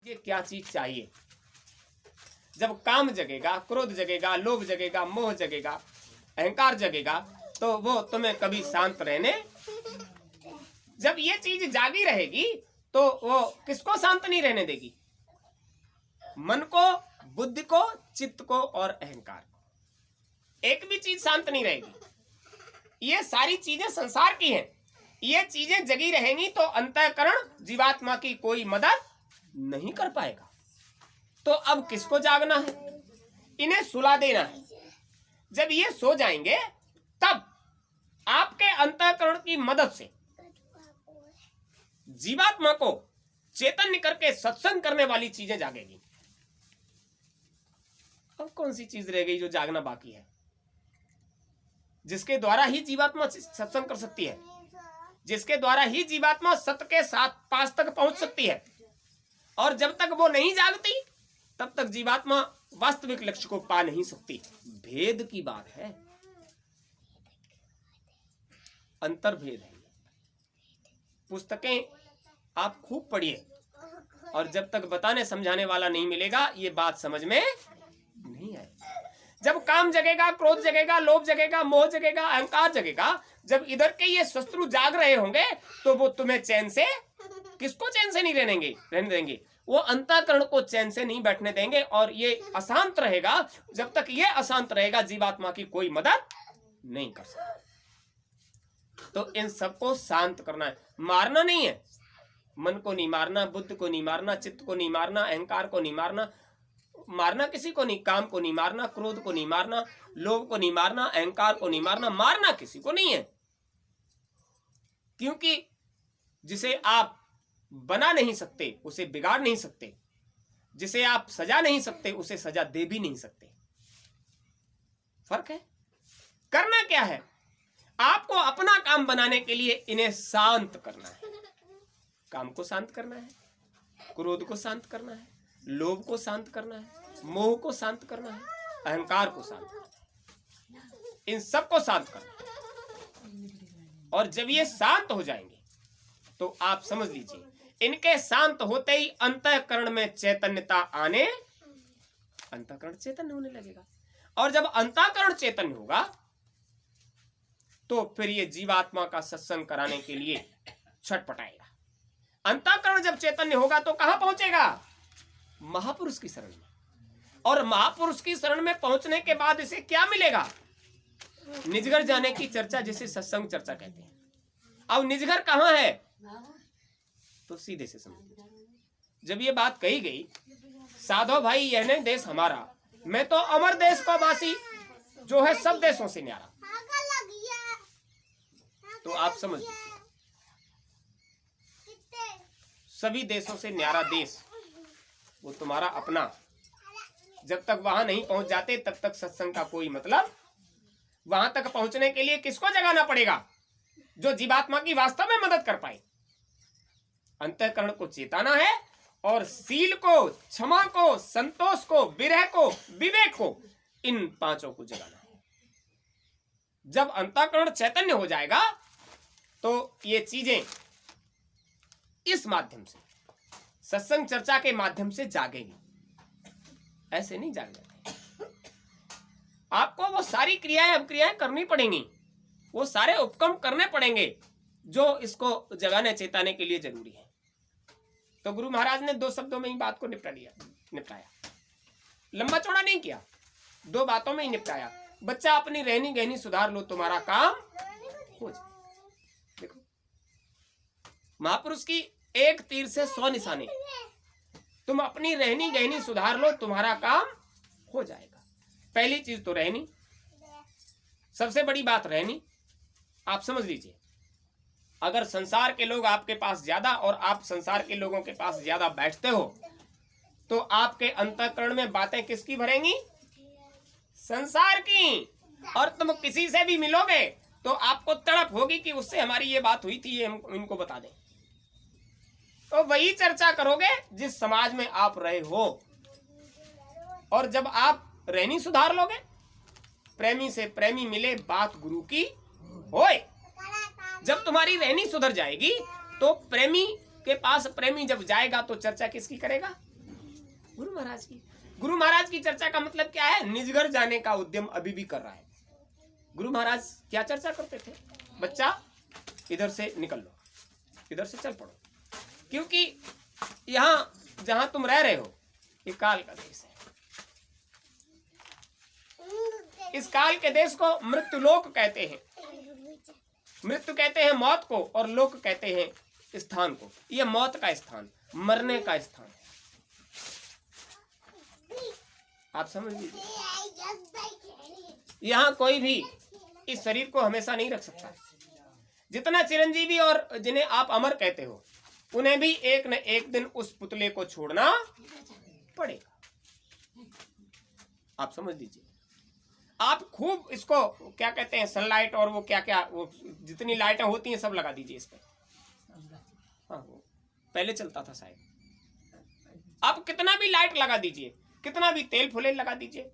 ये क्या चीज चाहिए। जब काम जगेगा, क्रोध जगेगा, लोभ जगेगा, मोह जगेगा, अहंकार जगेगा, तो वो तुम्हें कभी शांत रहने, जब ये चीज जागी रहेगी तो वो किसको शांत नहीं रहने देगी? मन को, बुद्धि को, चित्त को और अहंकार को। एक भी चीज शांत नहीं रहेगी। ये सारी चीजें संसार की हैं। ये चीजें जगी रहेंगी तो अंतःकरण जीवात्मा की कोई मदद नहीं कर पाएगा। तो अब किसको जागना है? इन्हें सुला देना है। जब ये सो जाएंगे तब आपके अंतःकरण की मदद से जीवात्मा को चैतन्य करके सत्संग करने वाली चीजें जागेगी। अब कौन सी चीज रह गई जो जागना बाकी है, जिसके द्वारा ही जीवात्मा सत्संग कर सकती है, जिसके द्वारा ही जीवात्मा सत्य के साथ पास तक पहुंच सकती है। और जब तक वो नहीं जागती तब तक जीवात्मा वास्तविक लक्ष्य को पा नहीं सकती। भेद की बात है, अंतर्भेद है। पुस्तकें आप खूब पढ़िए और जब तक बताने समझाने वाला नहीं मिलेगा ये बात समझ में नहीं आए। जब काम जगेगा, क्रोध जगेगा, लोभ जगेगा, मोह जगेगा, अहंकार जगेगा, जब इधर के ये शत्रु जाग रहे होंगे तो वो तुम्हें चैन से, किसको चैन से नहीं रहने देंगे? वो अंतःकरण को चैन से नहीं बैठने देंगे और ये अशांत रहेगा। जब तक ये अशांत रहेगा जीवात्मा की कोई मदद नहीं कर सकता। तो इन सबको शांत करना है, मारना नहीं है। मन को नहीं मारना, बुद्धि को नहीं मारना, चित्त को नहीं मारना, अहंकार को नहीं मारना, मारना किसी को नहीं, काम को नहीं मारना, क्रोध को नहीं मारना, लोभ को नहीं मारना, अहंकार को नहीं मारना, मारना किसी को नहीं है। क्योंकि जिसे आप बना नहीं सकते उसे बिगाड़ नहीं सकते, जिसे आप सजा नहीं सकते उसे सजा दे भी नहीं सकते। फर्क है। करना क्या है? आपको अपना काम बनाने के लिए इन्हें शांत करना है। काम को शांत करना है, क्रोध को शांत करना है, लोभ को शांत करना है, मोह को शांत करना है, अहंकार को शांत करना है। इन सबको शांत करना है। और जब ये शांत हो जाएंगे तो आप समझ लीजिए इनके शांत होते ही अंतःकरण में चैतन्यता आने, अंतःकरण चैतन्य होने लगेगा। और जब अंतःकरण चैतन्य होगा तो फिर ये जीवात्मा का सत्संग कराने के लिए छटपटाएगा। अंतःकरण जब चैतन्य होगा तो कहां पहुंचेगा? महापुरुष की शरण में। और महापुरुष की शरण में पहुंचने के बाद इसे क्या मिलेगा? निजघर जाने की चर्चा, जिसे सत्संग चर्चा कहते हैं। अब निजघर कहां है? तो सीधे से समझ, जब ये बात कही गई, साधो भाई यह नहीं देश हमारा, मैं तो अमर देश का वासी जो है सब देशों से न्यारा। तो आप समझ लीजिए सभी देशों से न्यारा देश वो तुम्हारा अपना। जब तक वहां नहीं पहुंच जाते तब तक सत्संग का कोई मतलब। वहां तक पहुंचने के लिए किसको जगाना पड़ेगा? जो जीवात्मा की वास्तव में मदद कर पाए। अंतःकरण को चेताना है और शील को, क्षमा को, संतोष को, विरह को, विवेक को, इन पांचों को जगाना है। जब अंतःकरण चैतन्य हो जाएगा तो ये चीजें इस माध्यम से, सत्संग चर्चा के माध्यम से जागेंगी। ऐसे नहीं जाग जाते। आपको वो सारी क्रियाएं, अपक्रियाएं करनी पड़ेंगी, वो सारे उपक्रम करने पड़ेंगे जो इसको जगाने चेताने के लिए जरूरी है। तो गुरु महाराज ने 2 शब्दों में ही बात को निपटाया। लंबा चौड़ा नहीं किया, 2 बातों में ही निपटाया। बच्चा अपनी रहनी गहनी सुधार लो, तुम्हारा काम हो जाए। देखो, महापुरुष की एक तीर से 100 निशाने। तुम अपनी रहनी गहनी सुधार लो, तुम्हारा काम हो जाएगा। पहली चीज तो रहनी, सबसे बड़ी बात रहनी। आप समझ लीजिए, अगर संसार के लोग आपके पास ज्यादा और आप संसार के लोगों के पास ज्यादा बैठते हो तो आपके अंतःकरण में बातें किसकी भरेंगी? संसार की। और तुम किसी से भी मिलोगे तो आपको तड़प होगी कि उससे हमारी ये बात हुई थी, ये हम इनको बता दें। तो वही चर्चा करोगे जिस समाज में आप रहे हो। और जब आप रहनी सुधार लोगे, प्रेमी से प्रेमी मिले बात गुरु की होए। जब तुम्हारी रहनी सुधर जाएगी तो प्रेमी के पास प्रेमी जब जाएगा तो चर्चा किसकी करेगा? गुरु महाराज की। गुरु महाराज की चर्चा का मतलब क्या है? निज घर जाने का उद्यम अभी भी कर रहा है। गुरु महाराज क्या चर्चा करते थे? बच्चा इधर से निकल लो, इधर से चल पड़ो, क्योंकि यहाँ जहां तुम रह रहे हो ये काल का देश है। इस काल के देश को मृत्यु लोक कहते हैं। मृत्यु कहते हैं मौत को, और लोक कहते हैं स्थान को। यह मौत का स्थान, मरने का स्थान है। आप समझ लीजिए, यहाँ कोई भी इस शरीर को हमेशा नहीं रख सकता। जितना चिरंजीवी और जिन्हें आप अमर कहते हो, उन्हें भी एक न एक दिन उस पुतले को छोड़ना पड़ेगा। आप समझ लीजिए। आप खूब इसको क्या कहते हैं, सनलाइट और वो क्या क्या, वो जितनी लाइटें होती हैं सब लगा दीजिए इस पर। हाँ, वो पहले चलता था शायद। आप कितना भी लाइट लगा दीजिए, कितना भी तेल फुलेल लगा दीजिए,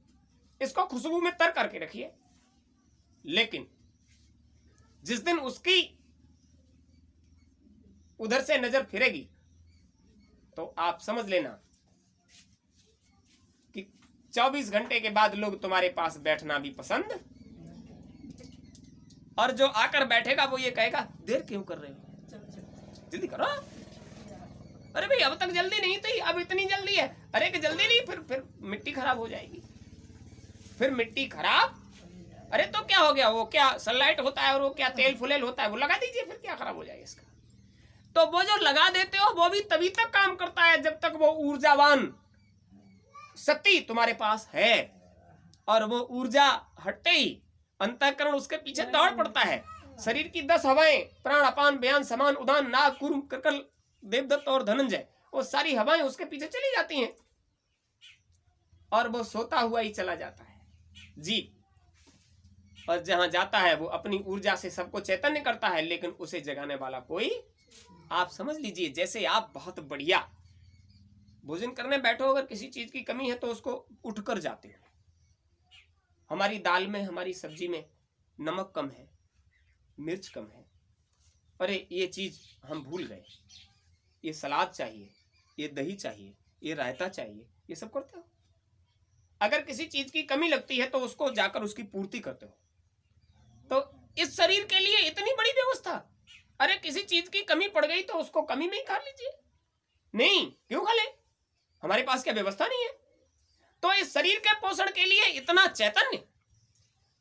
इसको खुशबू में तर करके रखिए, लेकिन जिस दिन उसकी उधर से नजर फिरेगी तो आप समझ लेना कि 24 घंटे के बाद लोग तुम्हारे पास बैठना भी पसंद, और जो आकर बैठेगा वो ये कहेगा देर क्यों कर रहे हो, जल्दी करो। अरे भाई अब तक जल्दी नहीं थी, अब इतनी जल्दी है। अरे कि जल्दी नहीं, फिर मिट्टी खराब हो जाएगी। फिर मिट्टी खराब, अरे तो क्या हो गया, वो क्या सनलाइट होता है और वो क्या तेल फुलेल होता है, वो लगा दीजिए, फिर क्या खराब हो जाएगा इसका। तो वो जो लगा देते हो वो भी तभी तक काम करता है जब तक वो ऊर्जावान शक्ति तुम्हारे पास है, और वो ऊर्जा हटते ही अंतःकरण उसके पीछे दौड़ पड़ता है। शरीर की 10 हवाएं, प्राण, अपान, व्यान, समान, उदान, नाग, कूर्म, कृकल, देवदत्त और धनंजय, वो सारी हवाएं उसके पीछे चली जाती हैं, और वो सोता हुआ ही चला जाता है जी। और जहां जाता है वो अपनी ऊर्जा से सबको चैतन्य करता है, लेकिन उसे जगाने वाला कोई, आप समझ लीजिए जैसे आप बहुत बढ़िया भोजन करने बैठो, अगर किसी चीज की कमी है तो उसको उठकर जाते हो। हमारी दाल में, हमारी सब्जी में नमक कम है, मिर्च कम है, अरे ये चीज हम भूल गए, ये सलाद चाहिए, ये दही चाहिए, ये रायता चाहिए, ये सब करते हो। अगर किसी चीज की कमी लगती है तो उसको जाकर उसकी पूर्ति करते हो। तो इस शरीर के लिए इतनी बड़ी व्यवस्था, अरे किसी चीज की कमी पड़ गई तो उसको कमी में ही खा लीजिए। नहीं, क्यों खा ले, हमारे पास क्या व्यवस्था नहीं है? तो इस शरीर के पोषण के लिए इतना चैतन्य,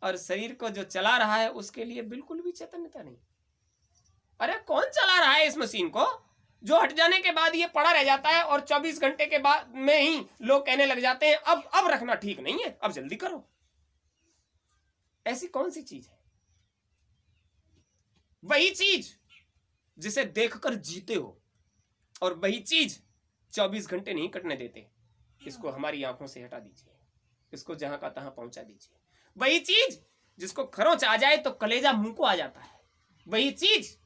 और शरीर को जो चला रहा है उसके लिए बिल्कुल भी चैतन्यता नहीं। अरे कौन चला रहा है इस मशीन को, जो हट जाने के बाद ये पड़ा रह जाता है, और 24 घंटे के बाद में ही लोग कहने लग जाते हैं अब रखना ठीक नहीं है, अब जल्दी करो। ऐसी कौन सी चीज है? वही चीज जिसे देखकर जीते हो, और वही चीज 24 घंटे नहीं कटने देते, इसको हमारी आंखों से हटा दीजिए, इसको जहां का तहां पहुंचा दीजिए। वही चीज जिसको खरोंच आ जाए तो कलेजा मुंह को आ जाता है, वही चीज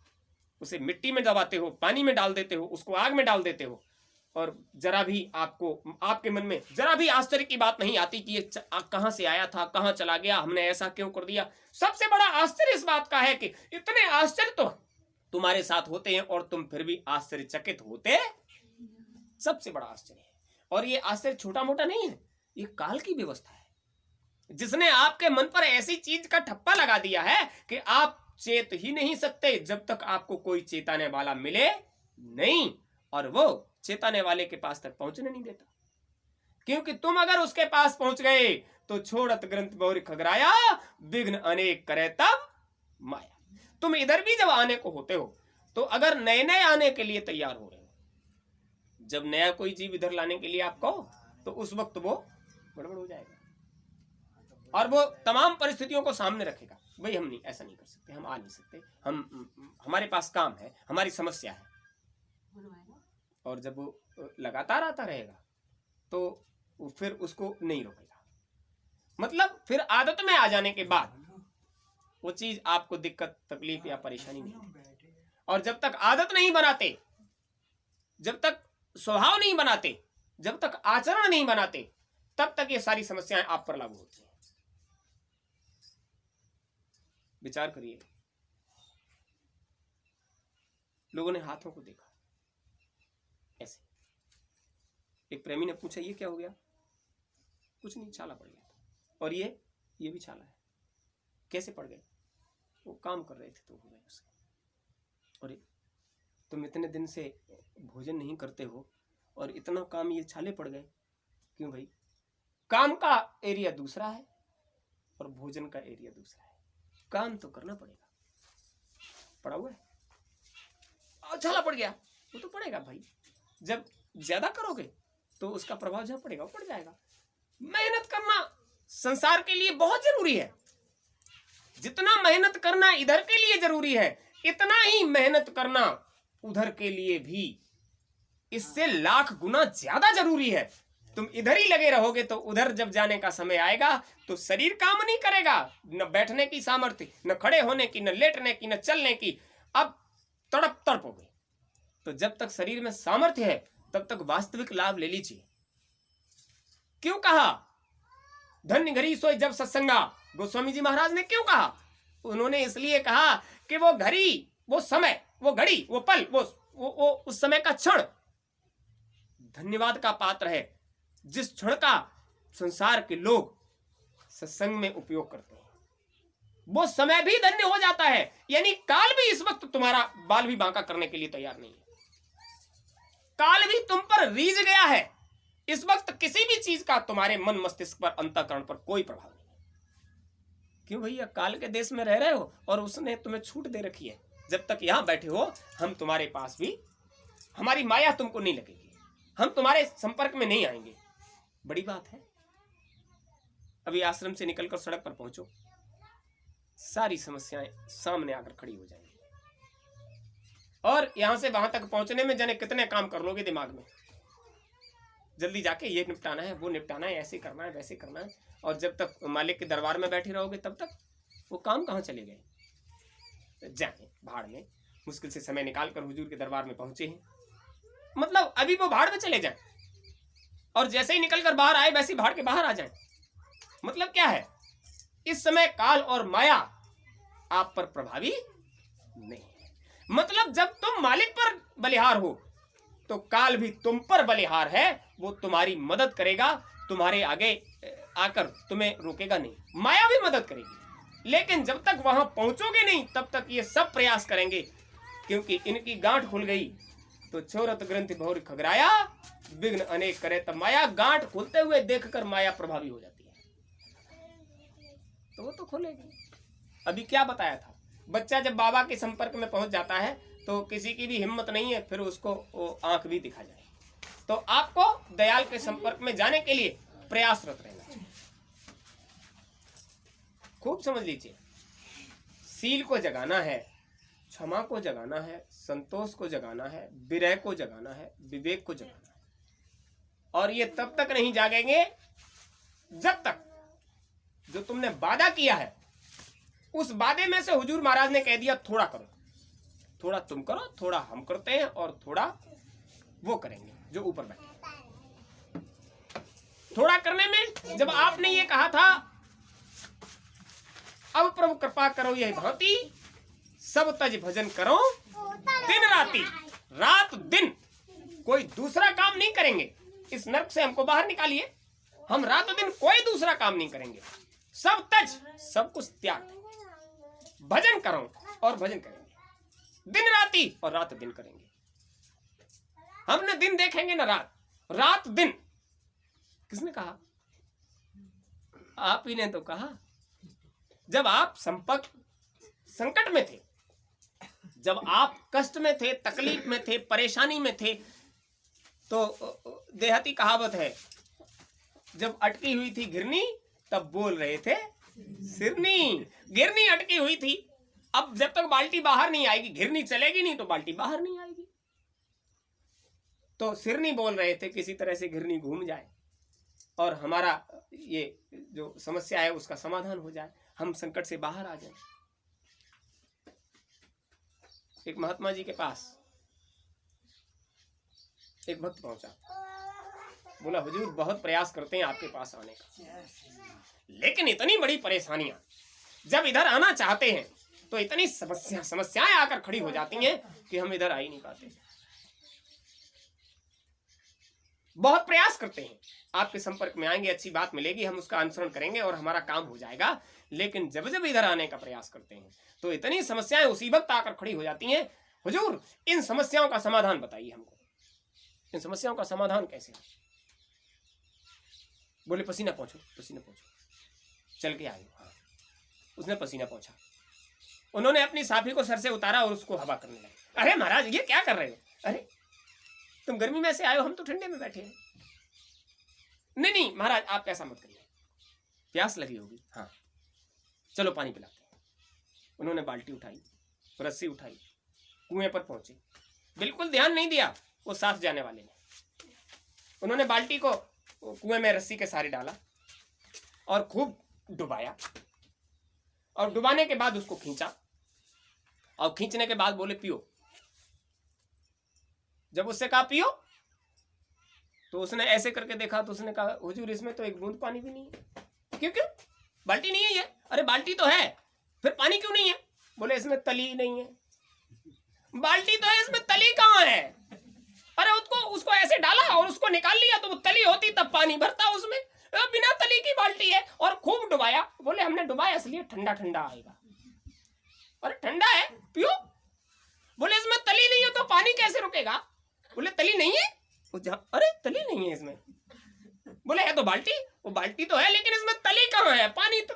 उसे मिट्टी में दबाते हो, पानी में डाल देते हो, उसको आग में डाल देते हो, और जरा भी आपके मन में जरा भी आश्चर्य की बात नहीं आती कि ये कहां से आया था, कहां चला गया, हमने ऐसा क्यों कर दिया। सबसे बड़ा आश्चर्य इस बात का है कि इतने आश्चर्य तो तुम्हारे साथ होते हैं और तुम फिर भी आश्चर्यचकित होते, सबसे बड़ा आश्चर्य है। और ये आश्चर्य छोटा मोटा नहीं है, ये काल की व्यवस्था है, जिसने आपके मन पर ऐसी चीज का ठप्पा लगा दिया है कि आप चेत ही नहीं सकते जब तक आपको कोई चेताने वाला मिले नहीं, और वो चेताने वाले के पास तक पहुंचने नहीं देता। क्योंकि तुम अगर उसके पास पहुंच गए तो छोड़त ग्रंथ बहुरी खगराया, विघ्न अनेक करे तब माया। तुम इधर भी जब आने को होते हो तो अगर नए नए आने के लिए तैयार हो रहे हो, जब नया कोई जीव इधर लाने के लिए आप कहो तो उस वक्त वो गड़बड़ हो जाएगा, और वो तमाम परिस्थितियों को सामने रखेगा। भाई हम नहीं, ऐसा नहीं कर सकते, हम आ नहीं सकते, हमारे पास काम है, हमारी समस्या है। और जब वो लगातार आता रहेगा तो फिर उसको नहीं रोकेगा। मतलब फिर आदत में आ जाने के बाद वो चीज आपको दिक्कत, तकलीफ या परेशानी नहीं देती। और जब तक आदत नहीं बनाते, जब तक स्वभाव नहीं बनाते, जब तक आचरण नहीं बनाते, तब तक ये सारी समस्याएं आप पर लागू होती हैं। विचार करिए, लोगों ने हाथों को देखा ऐसे, एक प्रेमी ने पूछा ये क्या हो गया? कुछ नहीं, छाला पड़ गया। और ये भी छाला है। कैसे पड़ गए? वो काम कर रहे थे तो हो गए उसके। और तुम इतने दिन से भोजन नहीं करते हो और इतना काम, ये छाले पड़ गए क्यों भाई? काम का एरिया दूसरा है और भोजन का एरिया दूसरा है। काम तो करना पड़ेगा। पड़ा हुआ है और छाला पड़ गया, वो तो पड़ेगा भाई। जब ज्यादा करोगे तो उसका प्रभाव जहां पड़ेगा वो पड़ जाएगा। मेहनत करना संसार के लिए बहुत जरूरी है। जितना मेहनत करना इधर के लिए जरूरी है, इतना ही मेहनत करना उधर के लिए भी इससे लाख गुना ज्यादा जरूरी है। तुम इधर ही लगे रहोगे तो उधर जब जाने का समय आएगा तो शरीर काम नहीं करेगा, न बैठने की सामर्थ्य, न खड़े होने की, न लेटने की, न चलने की। अब तड़प तड़पोगे। तो जब तक शरीर में सामर्थ्य है तब तक वास्तविक लाभ ले लीजिए। क्यों कहा धन्य घड़ी सोई जब सत्संगा? गोस्वामी जी महाराज ने क्यों कहा? उन्होंने इसलिए कहा कि वो घड़ी, वो समय, वो घड़ी, वो पल, वो उस समय का क्षण धन्यवाद का पात्र है, जिस क्षण का संसार के लोग सत्संग में उपयोग करते हैं। वो समय भी धन्य हो जाता है। यानी काल भी इस वक्त तुम्हारा बाल भी बांका करने के लिए तैयार नहीं है। काल भी तुम पर रीझ गया है। इस वक्त किसी भी चीज का तुम्हारे मन मस्तिष्क पर, अंतःकरण पर कोई प्रभाव नहीं है। क्यों भैया? काल के देश में रह रहे हो और उसने तुम्हें छूट दे रखी है। जब तक यहां बैठे हो हम तुम्हारे पास भी, हमारी माया तुमको नहीं लगेगी, हम तुम्हारे संपर्क में नहीं आएंगे। बड़ी बात है। अभी आश्रम से निकलकर सड़क पर पहुंचो, सारी समस्याएं सामने आकर खड़ी हो जाएंगी। और यहां से वहां तक पहुंचने में जाने कितने काम कर लोगे दिमाग में। जल्दी जाके ये निपटाना है, वो निपटाना है, ऐसे करना है, वैसे करना है। और जब तक मालिक के दरबार में बैठे रहोगे तब तक वो काम कहां चले गए? जाए भाड़ में। मुश्किल से समय निकाल कर हुजूर के दरबार में पहुंचे हैं, मतलब अभी वो भाड़ में चले जाएं और जैसे ही निकल कर बाहर आए वैसे ही भाड़ के बाहर आ जाएं। मतलब क्या है? इस समय काल और माया आप पर प्रभावी नहीं है। मतलब जब तुम मालिक पर बलिहार हो तो काल भी तुम पर बलिहार है। वो तुम्हारी मदद करेगा, तुम्हारे आगे आकर तुम्हें रोकेगा नहीं। माया भी मदद करेगी, लेकिन जब तक वहां पहुंचोगे नहीं तब तक ये सब प्रयास करेंगे, क्योंकि इनकी गांठ खुल गई तो छोरत ग्रंथि भौर खगराया, विघ्न अनेक करे तब माया। गांठ खुलते हुए देखकर माया प्रभावी हो जाती है, तो वो तो खोलेगी। अभी क्या बताया था? बच्चा जब बाबा के संपर्क में पहुंच जाता है तो किसी की भी हिम्मत नहीं है फिर उसको वो आंख भी दिखा जाए। तो आपको दयाल के संपर्क में जाने के लिए प्रयासरत रहना चाहिए। खूब समझ लीजिए, सील को जगाना है, क्षमा को जगाना है, संतोष को जगाना है, विरह को जगाना है, विवेक को जगाना है। और ये तब तक नहीं जागेंगे जब तक जो तुमने वादा किया है उस वादे में से हुजूर महाराज ने कह दिया थोड़ा करो, थोड़ा तुम करो, थोड़ा हम करते हैं और थोड़ा वो करेंगे जो ऊपर बैठे। थोड़ा करने में जब आपने ये कहा था अब प्रभु कृपा करो यह भांति सब तज भजन करो दिन राती, रात दिन कोई दूसरा काम नहीं करेंगे। इस नर्क से हमको बाहर निकालिए, हम रात दिन कोई दूसरा काम नहीं करेंगे। सब तज, सब कुछ त्याग, भजन करो और भजन करेंगे दिन राती, और रात दिन करेंगे। हम न दिन देखेंगे न रात, रात दिन। किसने कहा? आप ही ने तो कहा। जब आप संकट में थे, जब आप कष्ट में थे, तकलीफ में थे, परेशानी में थे, तो देहाती कहावत है, जब अटकी हुई थी घिरनी तब बोल रहे थे सिरनी। घिरनी अटकी हुई थी, अब जब तक बाल्टी बाहर नहीं आएगी, घिरनी चलेगी नहीं तो बाल्टी बाहर नहीं आएगी। तो सिरनी बोल रहे थे किसी तरह से घिरनी घूम जाए और हमारा ये जो समस्या है उसका समाधान हो जाए, हम संकट से बाहर आ जाएं। एक महात्मा जी के पास एक भक्त पहुंचा, बोला हुजूर बहुत प्रयास करते हैं आपके पास आने का, लेकिन इतनी बड़ी परेशानियां, जब इधर आना चाहते हैं तो इतनी समस्याएं आकर खड़ी हो जाती हैं कि हम इधर आ ही नहीं पाते। बहुत प्रयास करते हैं, आपके संपर्क में आएंगे, अच्छी बात मिलेगी, हम उसका अनुसरण करेंगे और हमारा काम हो जाएगा। लेकिन जब जब इधर आने का प्रयास करते हैं तो इतनी समस्याएं उसी वक्त आकर खड़ी हो जाती हैं। हुजूर, इन समस्याओं का समाधान बताइए हमको, इन समस्याओं का समाधान कैसे है? बोले पसीना पोंछो, पसीना पोंछो। चल के आए। हाँ, उसने पसीना पोंछा। उन्होंने अपनी साफी को सर से उतारा और उसको हवा करने लगे। अरे महाराज, ये क्या कर रहे हो? अरे तुम गर्मी में से आए हो, हम तो ठंडे में बैठे हैं। नहीं नहीं महाराज, आप ऐसा मत करिए, प्यास लगी होगी। हाँ चलो पानी पिलाते हैं। उन्होंने बाल्टी उठाई, रस्सी उठाई, कुएं पर पहुंचे। बिल्कुल ध्यान नहीं दिया वो साथ जाने वाले ने। उन्होंने बाल्टी को कुएं में रस्सी के सहारे डाला और खूब डुबाया, और डुबाने के बाद उसको खींचा, और खींचने के बाद बोले पियो। जब उससे कहा पियो तो उसने ऐसे करके देखा तो उसने कहा हुजूर, इसमें तो एक बूंद पानी भी नहीं है। क्यों क्यों? बाल्टी नहीं है ये? अरे बाल्टी तो है, फिर पानी क्यों नहीं है? बोले इसमें तली नहीं है। बाल्टी तो है, इसमें तली कहाँ है? अरे उसको ऐसे डाला और उसको निकाल लिया, तो वो तली होती तब पानी भरता उसमें। बिना तली की बाल्टी है और खूब डुबाया। बोले हमने डुबाया इसलिए ठंडा ठंडा आएगा। अरे ठंडा है, पियो। बोले इसमें तली नहीं है तो पानी कैसे रुकेगा? बोले तली नहीं है। अरे तली नहीं है इसमें। बोले है तो बाल्टी। वो बाल्टी तो है लेकिन इसमें तली कहाँ है? पानी तो